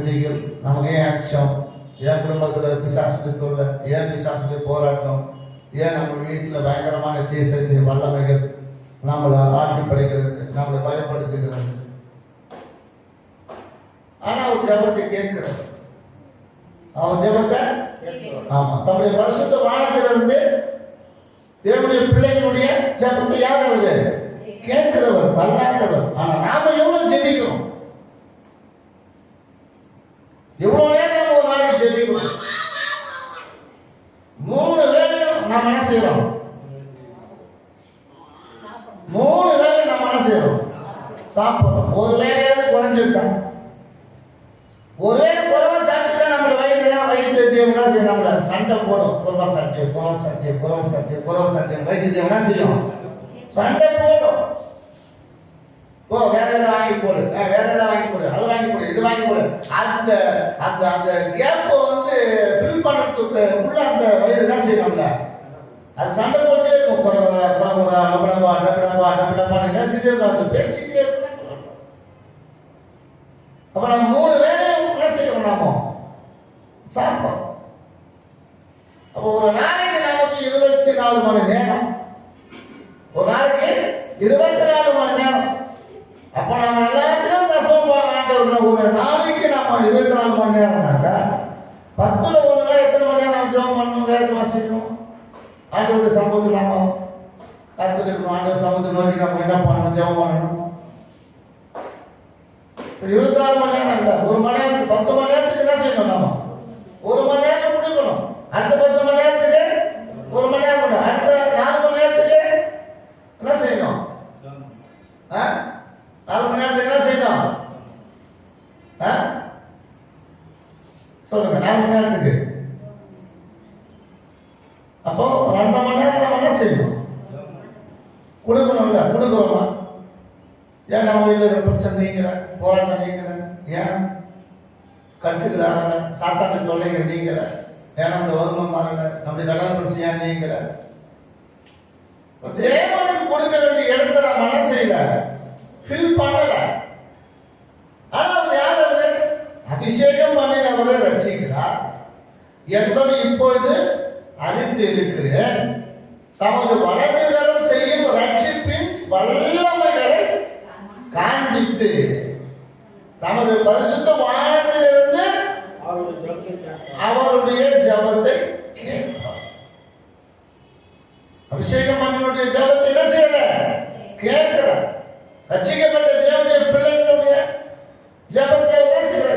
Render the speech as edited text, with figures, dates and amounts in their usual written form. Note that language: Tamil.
திகில், நமக்கு ஏன் அச்சம், ஏன் குடும்பத்தில் பிசாசுக்கு தொல்லை, ஏன் பிசாசுக்கு போராட்டம், ஏன் நம்ம வீட்டில் பயங்கரமான தீசை வல்லமைகள் நம்மளை ஆட்டி படைக்கிறது, நம்மளை பயப்படுத்துகிறது. ஆனா அவர் ஜெபத்தை கேட்கிறார். அவர் ஜெபத்தை ஆமா தம்முடைய பரிசுத்த வானத்திலிருந்து தேவனுடைய பிள்ளைகளுடைய ஜெபத்தை யார் அவரு கேட்கிறவர், தள்ளாதவர். ஆனா நாம எவ்வளவு ஜெபிக்கிறோம், எவ்வளவு நேரம் ஒரு நாளைக்கு ஜெபிக்கிறோம்? 3 வேளையும் நம்ம என்ன செய்யறோம்? 3 வேளை நம்ம என்ன செய்யறோம்? சாப்பிடுறோம். ஒரு வேளையாவது குறைஞ்சிட்டா, ஒருவேளை குறைவா சாப்பிட்டா நம்ம வயிற்று தேவனா செய்யும், நம்மள சண்டை போடும். குறைவா சாப்பிட்டு வயிற்று தேவனா செய்யும், சண்டை போடும். ஓ வேற ஏதாவது வாங்கி போடு, வேற ஏதாவது வாங்கி போடு, அது வாங்கி போடு, இது வாங்கி போடு. அந்த அந்த அந்த கேப்பை வந்து ஃபில் பண்ணுறதுக்கு உள்ள அந்த வயிறு என்ன செய்யணும்ல, அது சண்டை போட்டே இருக்கும். புறமுறை டபடப்பா என்ன செஞ்சுட்டே இருக்கும், அது பேசிட்டே இருக்கும். அப்ப நம்ம 3 வேளையும் என்ன செய்யணும்? நாம சாப்பிடும். அப்போ ஒரு நாளைக்கு நமக்கு 24 மணி நேரம், ஒரு நாளைக்கு 24 மணி நேரம். அப்ப நம்ம எல்லாத்துக்கும் தசமம் போடுறாங்க. ஒரு நாளைக்கு நம்ம 24 மணி நேரம்னாக்கா 10ல் 1 எத்தனை மணி நேரம் ஜெபம் பண்ணணும், வேதத்தை வாசிக்கணும், ஆண்டவருடைய சமூகத்தில் நம்ம கருத்துக்கணும், ஆண்டவர் சமூகத்தை நோக்கி நம்ம என்ன பண்ணணும், ஜெபம் பண்ணணும். 24 மணி நேரம் இல்லை, 1 மணி நேரம் 10 மணி நேரத்துக்கு என்ன செய்யணும்? நம்ம 1 மணி நேரம் கொடுக்கணும். அடுத்த 10 மணி நேரத்துக்கு 1 மணி நேரம் கொடுக்கணும். அடுத்த 4 மணி நேரத்துக்கு என்ன செய்யணும்? 4 மணி நேரத்துக்கு என்ன செய்யணும்? சொல்லுங்க. 4 மணி நேரத்துக்கு அப்போ 2 மணி நேரம் நம்ம என்ன செய்யணும்? கொடுக்கணும்ல. கொடுக்குறோமா? ஏன் நம்ம வீட்டில் பிரச்சனை நீங்கல, போராட்டம் நீங்கல, ஏன் கட்டுகள் ஆகல, சாத்தாட்டு தொல்லைகள் நீங்கல, ஏன் நம்மளுடைய வருமானம் மாறல, நம்முடைய கடன் பிரச்சனை ஏன் நீங்கல? தேவனுக்கு கொடுக்க வேண்டிய இடத்தை நம்ம என்ன செய்யல, ஃபில் பண்ணல. ஆனா அவர் யார்? அவரு அபிஷேகம் பண்ணினவரை ரட்சிக்கிறார் என்பதை இப்பொழுது அறிந்து இருக்கிறேன். தமது வலதுகரம் செய்யும் ரட்சிப்பின் வல்லமைகளை காண்பித்து தமது பரிசுத்த வானத்திலிருந்து அவருடைய ஜெபத்தை கேட்பார். அபிஷேகம் பண்ணினுடைய ஜெபத்தை என்ன செய்யற? கேட்கிறார். ரட்சிக்கப்பட்ட தேவனுடைய பிள்ளைகளுடைய ஜெபத்தை என்ன செய்யற?